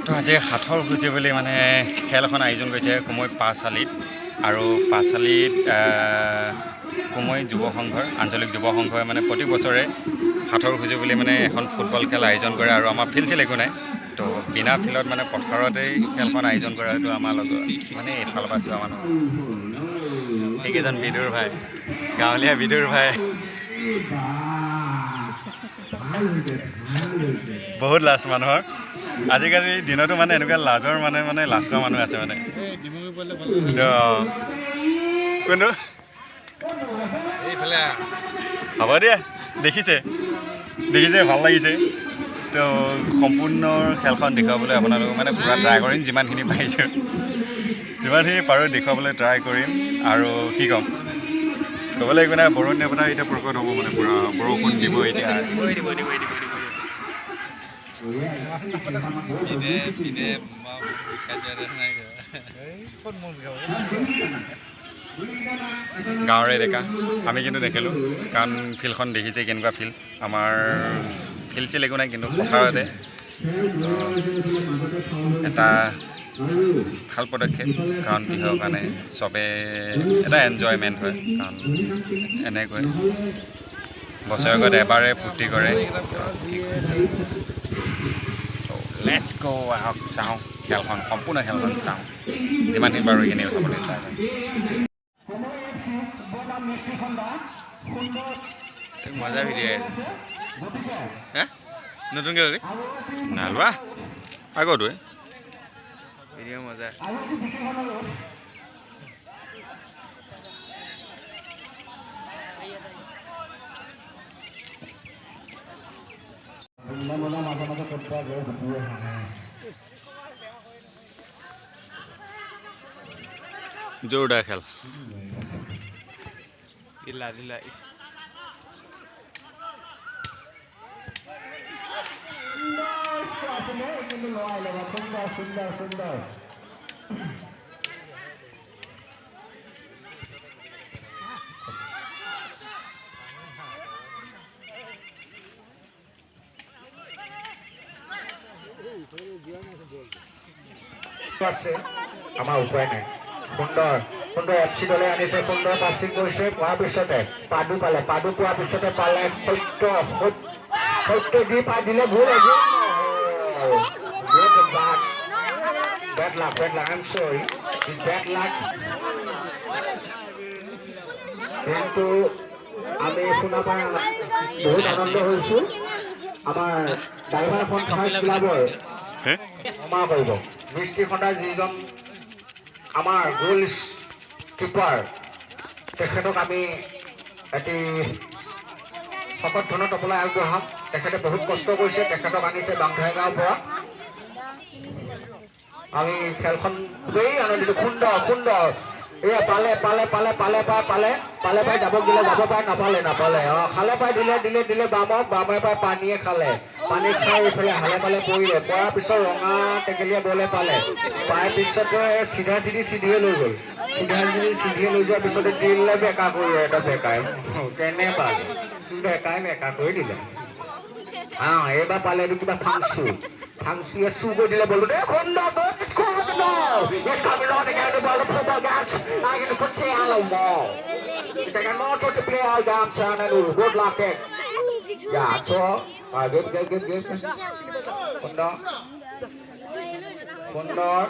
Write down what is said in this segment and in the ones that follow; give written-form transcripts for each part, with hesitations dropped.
তো আজি সাঁথৰ খুজি বুলি মানে খেল এখন আয়োজন কৰিছে কুমৈ পাঁচআলিত আৰু পাঁচআলিত কুমৈ যুৱ সংঘৰ আঞ্চলিক যুৱ সংঘই মানে প্ৰতি বছৰে সাঁথৰ খুজি বুলি মানে এখন ফুটবল খেল আয়োজন কৰে আৰু আমাৰ ফিল্ড চিল একো নাই তো বিনা ফিল্ডত মানে পথাৰতেই খেলখন আয়োজন কৰা হয়তো আমাৰ লগত মানে এইফালৰ পৰা চোৱা মানুহ আছে এইকেইজন বিদুৰ ভাই গাঁৱলীয়া বিদুৰ ভাই বহুত লাজ মানুহৰ আজিকালি দিনতো মানে এনেকুৱা লাজৰ মানে লাজ কৰা মানুহ আছে মানে কোনটো এইফালে হ'ব দিয়া দেখিছে ভাল লাগিছে তো সম্পূৰ্ণ খেলখন দেখুৱাবলৈ আপোনালোকক মানে পূৰা ট্ৰাই কৰিম যিমানখিনি পাৰিছোঁ যিমানখিনি পাৰোঁ দেখুৱাবলৈ ট্ৰাই কৰিম আৰু কি ক'ম ক'বলৈ একো নাই বৰুণ দেৱতা এতিয়া প্ৰকট হ'ব মানে পূৰা বৰষুণ দিব এতিয়া দিব গাঁৱৰে ডেকা আমি কিন্তু দেখিলোঁ কাৰণ ফিল্ডখন দেখিছে কেনেকুৱা ফিল্ড আমাৰ ফিল্ড চিল একো নাই কিন্তু পথাৰতে এটা ভাল পদক্ষেপ কাৰণ কিহৰ কাৰণে চবে এটা এনজয়মেণ্ট হয় কাৰণ এনেকৈ বছৰেকত এবাৰে ফূৰ্তি কৰে লেটছ গ' আহক চাওঁ খেলখন সম্পূৰ্ণ খেলখন চাওঁ যিমানখিনি পাৰোঁ এইখিনি চাবলৈ ট্ৰাই কৰিম মজা ভিডিঅ' হে নতুনকৈ ল'লি নালোৱা আগতো ভিডিঅ' মজা জোৰদাৰ খেল দিলা সুন্দৰ আমাৰ উপায় নাই সুন্দৰ এফচি দলে আনিছে সুন্দৰ পাছিং কৰিছে পোৱাৰ পিছতে পাদু পোৱাৰ পিছতে পালে সত্য দি পাই দিলে ভুল bad luck I'm sorry it's bad luck কিন্তু আমি শুনা পাই বহুত আনন্দ হৈছোঁ আমাৰ ড্ৰাইভাৰখন ক্লাবৰ ক্ষমা কৰিব মিস্ত্ৰী খণ্ডাৰ যিজন আমাৰ গোল কিপাৰ তেখেতক আমি এটি শকত ধনৰ টপলাই আগবঢ়াম তেখেতে বহুত কষ্ট কৰিছে তেখেতক আনিছে বাংধাই গাঁৱৰ পৰা আমি খেলখন খুবেই আনন্দিত সুন্দৰ এয়া পালে পাই যাব পাই নাপালে খালে পাই দিলে বামে পাই পানীয়ে খালে পানী খাই এইফালে হালে পালে পৰিলে পৰাৰ পিছত ৰঙা টেকেলীয়া বলে পাই পিছতে চিধিয়ে লৈ গ'ল চিধিয়ে লৈ যোৱাৰ পিছতে দিলে বেকা কৰি এটা বেকাই কেনে পালে বেকা কৰি দিলে এইবাৰ পালে কিবা ফাংচুয়ে চু কৰি দিলে বলো দেই He's coming on again to ball of football games. I'm going to put say hello more. He's taking more to play all games and good luck in. Yeah, so good. Kondor.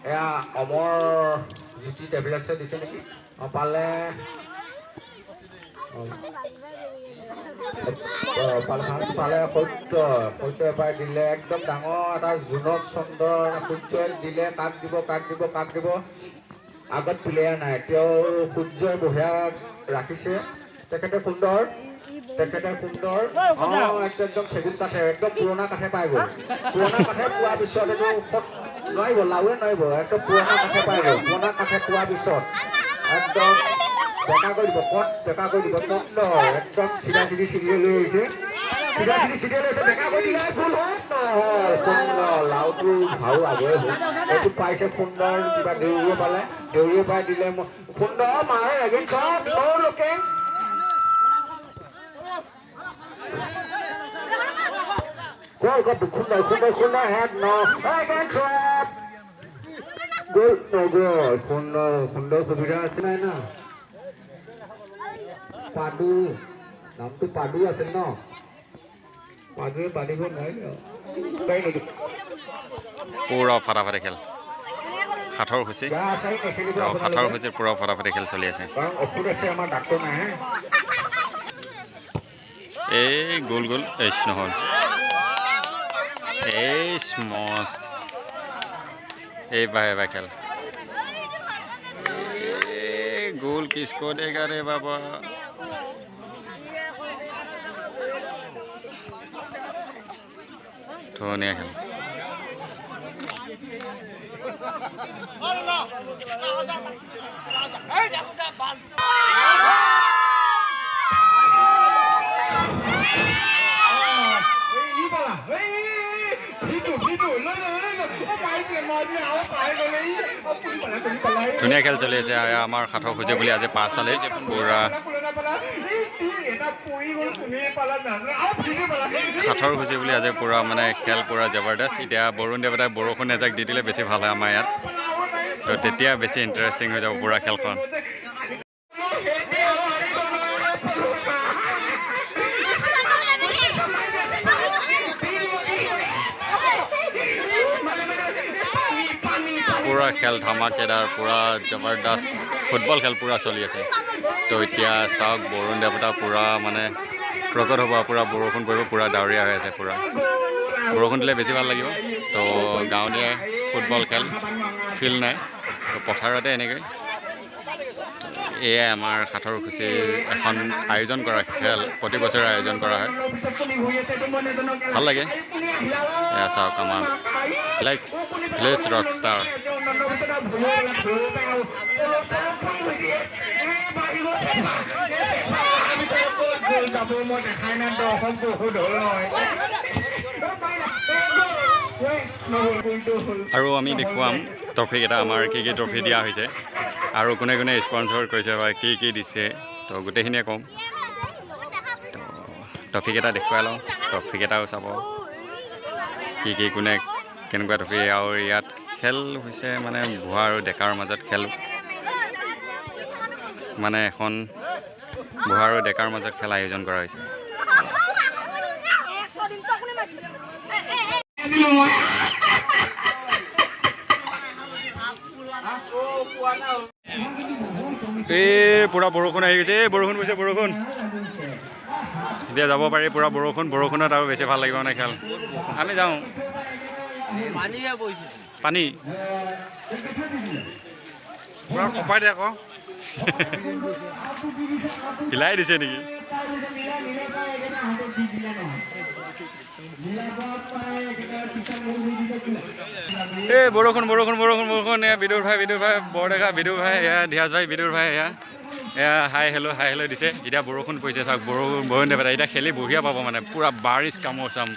Yeah, Amor GT tablet se dice niki. Pale. পালে সত্য এবাৰ দিলে একদম ডাঙৰ এটা জোনক চন্দৰ সূৰ্যই দিলে কাক দিব আগত প্লেয়াৰ নাই তেওঁ সূৰ্যই বঢ়িয়া ৰাখিছে তেখেতে সুন্দৰ একদম চেগুন কাঠে একদম পুৰণা কাঠে পাই গ'ল পুৰণা কাঠে পোৱাৰ পিছত এইটো নোৱাৰিব লাৱে নোৱাৰিব একদম পুৰণা কাঠে পাই গ'ল পুৰণা কাঠে পোৱাৰ পিছত একদম বেকা কৰি দিব সুন্দৰ একদম চিধিয়ে লৈ আহিছে বেকা কৰি দিলে ভুল সুন্দৰ লাওটো ভাও আগুৱাই হ'ল এইটো পাইছে সুন্দৰ কিবা দেউৰীয়ে পাই দিলে সুন্দৰ মাৰে এগেইন লোকে Goal, got the Kunda, head, no. Again, trap. Goal, no goal. Kunda, Subham, na. Padu, nam tu Padu asil no. Padu ko nahi. Pura ফাটাফাটি খেল খাঠৰ খুচি খাঠৰ খুচি পুৰা ফাটাফাটি খেল চলি আছে এই গোল গোল এইচ নহ'ল এইচ মস্ত এই বাই খেল গোল কিসকো দেগা রে বাবা ধুনীয়া খেল ধুনীয়া খেল চলি আছে আমাৰ খাঠৰ খুচি বুলি আজি পাঁচ চালে পুৰা খাঠৰ খুচি বুলি আজি পুৰা মানে খেল পুৰা জবৰদস্ত এতিয়া বৰুণ দেৱতাই বৰষুণ এজাক দি দিলে বেছি ভাল হয় আমাৰ ইয়াত তো তেতিয়া বেছি ইণ্টাৰেষ্টিং হৈ যাব পুৰা খেলখন পুৰা খেল ধামাকেদাৰ পুৰা জবৰদস্ত ফুটবল খেল পুৰা চলি আছে তো এতিয়া চাওক বৰুণ দেৱতা পুৰা মানে প্ৰকট হ'ব পুৰা বৰষুণ পৰিব পুৰা ডাৱৰীয়া হৈ আছে পুৰা বৰষুণ দিলে বেছি ভাল লাগিব তো গাঁৱলীয়া ফুটবল খেল ফিল্ড নাই তো পথাৰতে এনেকৈ এয়াই আমাৰ খাঠৰ খুচিৰ এখন আয়োজন কৰা খেল প্ৰতি বছৰে আয়োজন কৰা হয় ভাল লাগে এয়া চাওক আমাৰ ভিলেজ ৰক ষ্টাৰ আৰু আমি দেখুৱাম ট্ৰফিকেইটা আমাৰ কি ট্ৰফি দিয়া হৈছে আৰু কোনে কোনে স্পন্সৰ কৰিছে বা কি দিছে তো গোটেইখিনিয়ে ক'ম তো ট্ৰফিকেইটা দেখুৱাই লওঁ ট্ৰফিকেইটাও চাব কি কোনে কেনেকুৱা ট্ৰফি আৰু ইয়াত খেল হৈছে মানে বুঢ়া আৰু ডেকাৰ মাজত খেল মানে এখন বুঢ়া আৰু ডেকাৰ মাজত খেল আয়োজন কৰা হৈছে পুৰা বৰষুণ আহি গৈছে বৰষুণ পৰিছে বৰষুণ এতিয়া যাব পাৰি পুৰা বৰষুণত আৰু বেছি ভাল লাগিব মানে খেল আমি যাওঁ পানী পুৰা কপাই দিয়ে আকৌ হিলাই দিছে নেকি এই বৰষুণ এয়া বিদুৰ ভাই বৰডেকা বিদুৰ ভাই এয়া ধিয়াজ ভাই বিদুৰ ভাই এয়া হাই হেল্ল' দিছে এতিয়া বৰষুণ পৰিছে চাওক বৰুণ দেৱতা এতিয়া খেলি বঢ়িয়া পাব মানে পুৰা बारिश का मौसम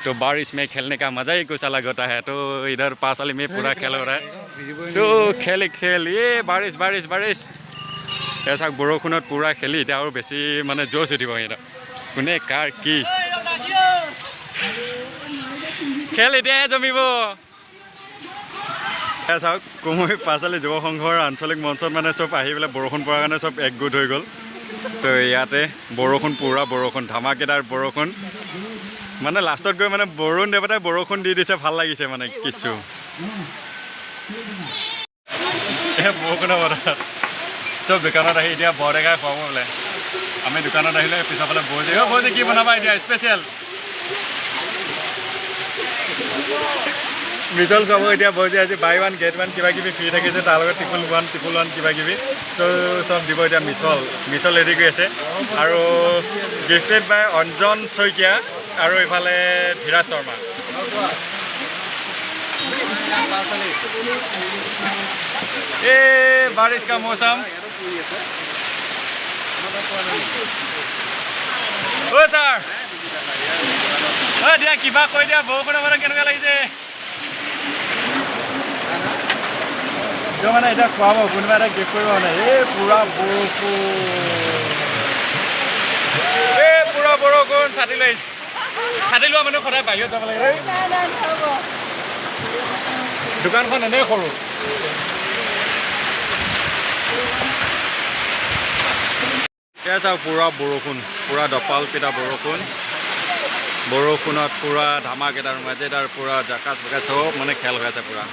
तो बारिश में खेलने का मज़ा ही कुछ अलग होता है तो इधर पासाली में पूरा खेल हो रहा है तो खेल ये बारिश ऐसा बरषुणत पूरा खेली इतना और बेसी माने जोश उठिब इतना कोने कार की खेल इतना जमिब চাওক কুমৈ পাঁচালি যুৱ সংঘৰ আঞ্চলিক মঞ্চত মানে চব আহি পেলাই বৰষুণ পৰাৰ কাৰণে চব একগোট হৈ গ'ল তো ইয়াতে পুৰা বৰষুণ ধামাকেদাৰ বৰষুণ মানে লাষ্টত গৈ মানে বৰুণ দেৱতাই বৰষুণ দি দিছে ভাল লাগিছে মানে কিছু বৰষুণৰ বতৰত চব দোকানত আহি এতিয়া বৰডেকাই খুৱাব বোলে আমি দোকানত আহিলে পিছফালে বৌজি কি বনাবা এতিয়া স্পেচিয়েল মিছল খুৱাব এতিয়া বৌজি আজি বাই ওৱান গেট ওৱান কিবা কিবি ফ্ৰী থাকিছে তাৰ লগত ট্ৰিপল ওৱান কিবা কিবি তো চব দিব এতিয়া মিছল ৰেডি কৰি আছে আৰু গিফ্টেড বাই অঞ্জন শইকীয়া আৰু ইফালে ধীৰাজ শৰ্মা এই বাৰিশ কা মৌচম অ ছাৰ দিয়া কিবা কৈ দিয়া বৰষুণৰ মানে কেনেকুৱা লাগিছে মানে এতিয়া খুৱাব কোনোবা এটা গিফ্ট কৰিব মানে এই পুৰা বৰষুণ ছাতি লৈ আহিছে ছাতি লোৱা মানুহ সদায় বাহিৰত যাব লাগে দোকানখন এনেই সৰু এয়া চাওক পুৰা বৰষুণ পুৰা দপাল পিঠা বৰষুণত পুৰা ধামাকেইটাৰ মাজেদাৰ পুৰা জাকাচ বকাচ চব মানে খেল হৈ আছে পুৰা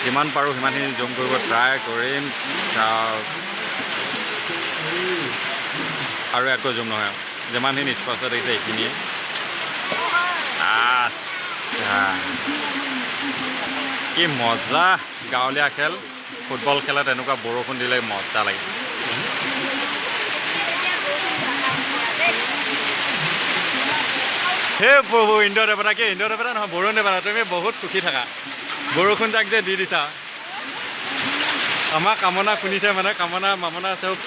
যিমান পাৰোঁ সিমানখিনি জুম কৰিব ট্ৰাই কৰিম আৰু একো জুম নহয় যিমানখিনি স্পষ্ট দেখিছে এইখিনিয়ে কি মজা গাঁৱলীয়া খেল ফুটবল খেলত এনেকুৱা বৰষুণ দিলে মজা লাগে হে প্ৰভু ইন্দ্ৰ দেৱতা কি ইন্দ্ৰ দেৱতা নহয় বৰুণ দেৱতা তুমি বহুত সুখী থাকা বৰষুণ যাক যে দি দিছা আমাৰ কামনা শুনিছে মানে কামনা মামনা চব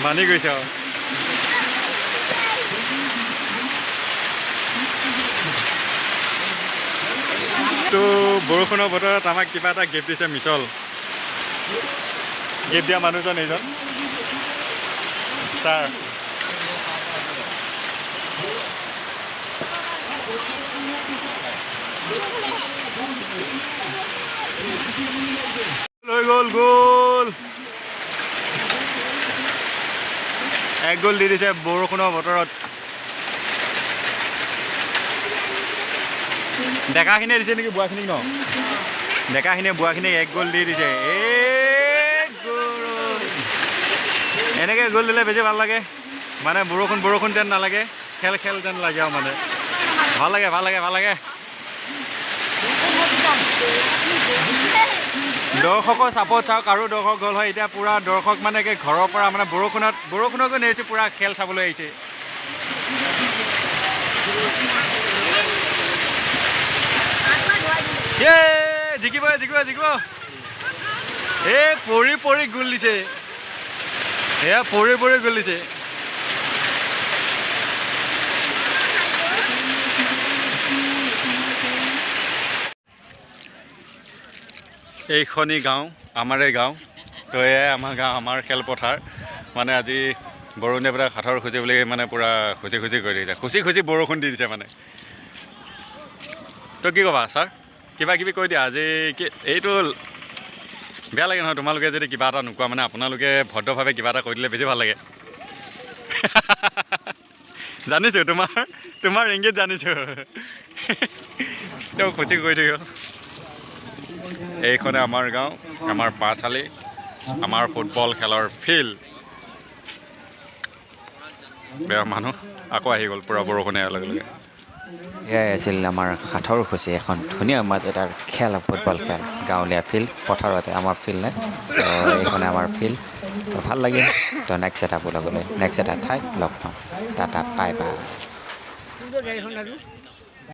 মানি গৈছে আৰু তো বৰষুণৰ বতৰত আমাক কিবা এটা গিফ্ট দিছে মিছল গিফ্ট দিয়া মানুহজন এইজন ছাৰ লৈ গ'ল এক গ'ল দি দিছে বৰষুণৰ বতৰত ডেকাখিনিয়ে দিছে নেকি বুঢ়াখিনিক ন ডেকাখিনিয়ে বুঢ়াখিনিক এক গ'ল দি দিছে এনেকৈ গ'ল দিলে বেছি ভাল লাগে মানে বৰষুণ যেন নালাগে খেল যেন লাগে আৰু মানে ভাল লাগে দৰ্শকৰ চাপত চাওক আৰু দৰ্শক গ'ল হয় এতিয়া পূৰা দৰ্শক মানে কি ঘৰৰ পৰা মানে বৰষুণকো নেৰিছে পূৰা খেল চাবলৈ আহিছে জিকিব এই পৰি গোল দিছে এয়া পৰি গোল দিছে এইখনি গাঁও আমাৰে গাঁও তো এয়াই আমাৰ গাঁও আমাৰ খেলপথাৰ মানে আজি বৰুণ দেৱতাক হাতৰ খুচি বুলি মানে পূৰা খুচি কৰি দিছে খুচি বৰষুণ দি দিছে মানে তো কি ক'বা ছাৰ কিবা কিবি কৈ দিয়া আজি কি এইটো বেয়া লাগে নহয় তোমালোকে যদি কিবা এটা নোকোৱা মানে আপোনালোকে ভদ্ৰভাৱে কিবা এটা কৈ দিলে বেছি ভাল লাগে জানিছোঁ তোমাৰ ইংগিত জানিছোঁ তেওঁ খুচি কৰি থাকিব এইখনে আমাৰ গাঁও আমাৰ পাঁচআলি আমাৰ ফুটবল খেলৰ ফিল্ড বেয়া মানুহ আকৌ আহি গ'ল পূৰা বৰষুণে লগে এয়াই আছিল আমাৰ হাতৰ খুচি এখন ধুনীয়া মাজেদাৰ খেল ফুটবল খেল গাঁৱলীয়া ফিল্ড পথাৰতে আমাৰ ফিল্ড নাই চ' এইখনে আমাৰ ফিল্ড ভাল লাগিল তো নেক্সট এটা ঠাইত লগ পাম টাটা বাই বাই